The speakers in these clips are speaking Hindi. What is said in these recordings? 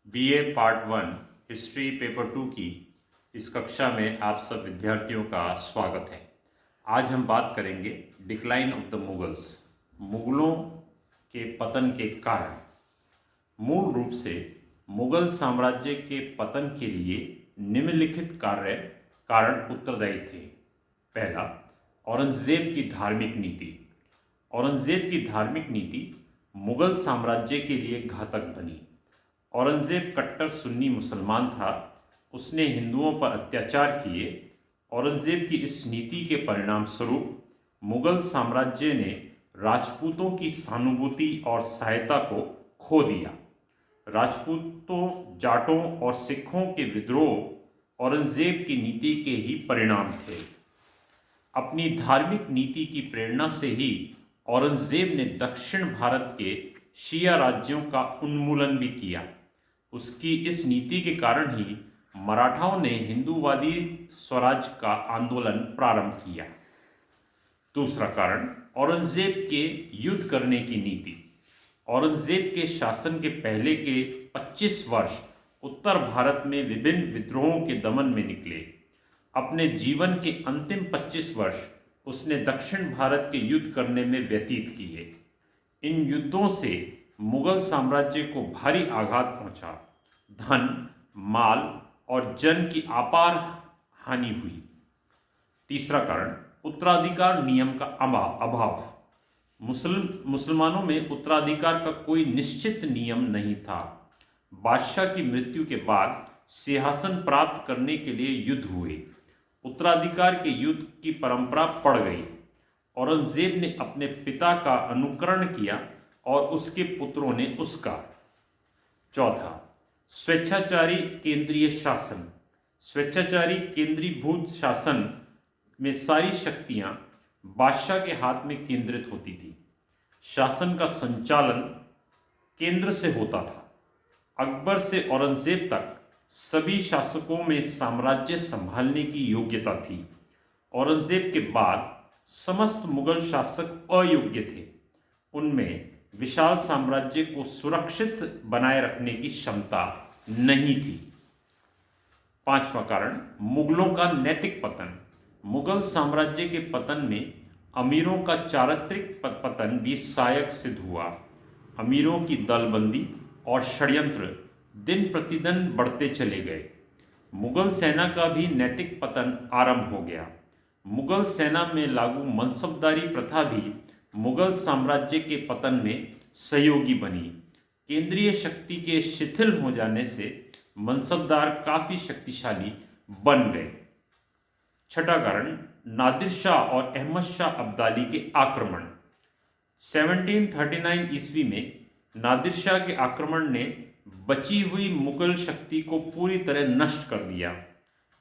बीए पार्ट 1 हिस्ट्री पेपर 2 की इस कक्षा में आप सब विद्यार्थियों का स्वागत है। आज हम बात करेंगे डिक्लाइन ऑफ द मुगल्स, मुगलों के पतन के कारण। मूल रूप से मुगल साम्राज्य के पतन के लिए निम्नलिखित कारण उत्तरदायी थे। पहला, औरंगजेब की धार्मिक नीति। औरंगजेब की धार्मिक नीति मुगल साम्राज्य के लिए घातक बनी। औरंगजेब कट्टर सुन्नी मुसलमान था। उसने हिंदुओं पर अत्याचार किए। औरंगजेब की इस नीति के परिणाम स्वरूप मुगल साम्राज्य ने राजपूतों की सहानुभूति और सहायता को खो दिया। राजपूतों, जाटों और सिखों के विद्रोह औरंगजेब की नीति के ही परिणाम थे। अपनी धार्मिक नीति की प्रेरणा से ही औरंगजेब ने दक्षिण भारत के शिया राज्यों का उन्मूलन भी किया। उसकी इस नीति के कारण ही मराठाओं ने हिंदूवादी स्वराज का आंदोलन प्रारंभ किया। दूसरा कारण, औरंगजेब के युद्ध करने की नीति। औरंगजेब के शासन के पहले के 25 वर्ष उत्तर भारत में विभिन्न विद्रोहों के दमन में निकले। अपने जीवन के अंतिम 25 वर्ष उसने दक्षिण भारत के युद्ध करने में व्यतीत किए। इन युद्धों से मुगल साम्राज्य को भारी आघात पहुंचा। धन, माल और जन की अपार हानि हुई। तीसरा कारण, उत्तराधिकार नियम का अभाव। मुसलमानों में उत्तराधिकार का कोई निश्चित नियम नहीं था। बादशाह की मृत्यु के बाद सिंहासन प्राप्त करने के लिए युद्ध हुए। उत्तराधिकार के युद्ध की परंपरा पड़ गई। औरंगजेब ने अपने पिता का अनुकरण किया और उसके पुत्रों ने उसका। चौथा, स्वेच्छाचारी केंद्रीय शासन। स्वेच्छाचारी केंद्रीभूत शासन में सारी शक्तियां बादशाह के हाथ में केंद्रित होती थी। शासन का संचालन केंद्र से होता था। अकबर से औरंगजेब तक सभी शासकों में साम्राज्य संभालने की योग्यता थी। औरंगजेब के बाद समस्त मुगल शासक अयोग्य थे। उनमें विशाल साम्राज्य को सुरक्षित बनाए रखने की क्षमता नहीं थी। पांचवा कारण, मुगलों का नैतिक पतन। मुगल साम्राज्य के पतन में अमीरों का चारित्रिक पतन भी सहायक सिद्ध हुआ। अमीरों की दलबंदी और षड्यंत्र दिन प्रतिदिन बढ़ते चले गए। मुगल सेना का भी नैतिक पतन आरंभ हो गया। मुगल सेना में लागू मनसबदारी प्रथा भी मुगल साम्राज्य के पतन में सहयोगी बनी। केंद्रीय शक्ति के शिथिल हो जाने से मनसबदार काफी शक्तिशाली बन गए। छठा कारण, नादिर शाह और अहमद शाह अब्दाली के आक्रमण। 1739 ईस्वी में नादिर शाह के आक्रमण ने बची हुई मुगल शक्ति को पूरी तरह नष्ट कर दिया।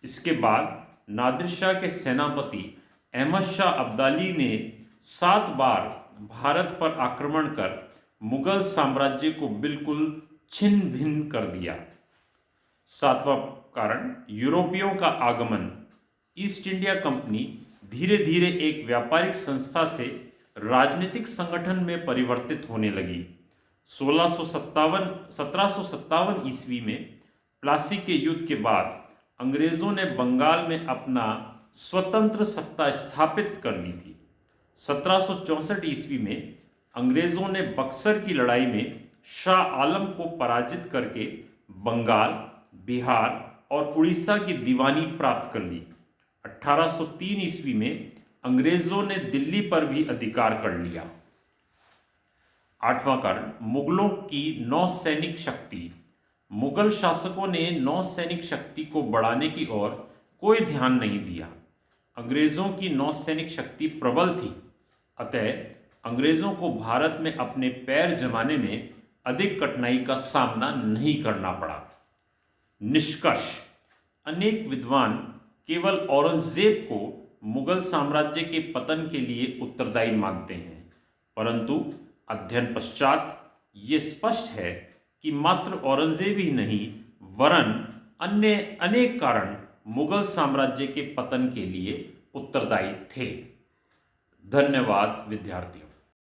इसके बाद नादिर शाह के सेनापति अहमद शाह अब्दाली ने 7 बार भारत पर आक्रमण कर मुगल साम्राज्य को बिल्कुल छिन्न भिन्न कर दिया। सातवां कारण, यूरोपियों का आगमन। ईस्ट इंडिया कंपनी धीरे धीरे एक व्यापारिक संस्था से राजनीतिक संगठन में परिवर्तित होने लगी। 1757 ईस्वी में प्लासी के युद्ध के बाद अंग्रेजों ने बंगाल में अपना स्वतंत्र सत्ता स्थापित कर ली थी। 1764 ईस्वी में अंग्रेजों ने बक्सर की लड़ाई में शाह आलम को पराजित करके बंगाल, बिहार और उड़ीसा की दीवानी प्राप्त कर ली। 1803 ईस्वी में अंग्रेजों ने दिल्ली पर भी अधिकार कर लिया। आठवां कारण, मुगलों की नौसैनिक शक्ति। मुगल शासकों ने नौसैनिक शक्ति को बढ़ाने की ओर कोई ध्यान नहीं दिया। अंग्रेजों की नौसैनिक शक्ति प्रबल थी, अतः अंग्रेजों को भारत में अपने पैर जमाने में अधिक कठिनाई का सामना नहीं करना पड़ा। निष्कर्ष, अनेक विद्वान केवल औरंगजेब को मुगल साम्राज्य के पतन के लिए उत्तरदायी मानते हैं, परंतु अध्ययन पश्चात ये स्पष्ट है कि मात्र औरंगजेब ही नहीं वरन अन्य अनेक कारण मुगल साम्राज्य के पतन के लिए उत्तरदायी थे। धन्यवाद विद्यार्थियों।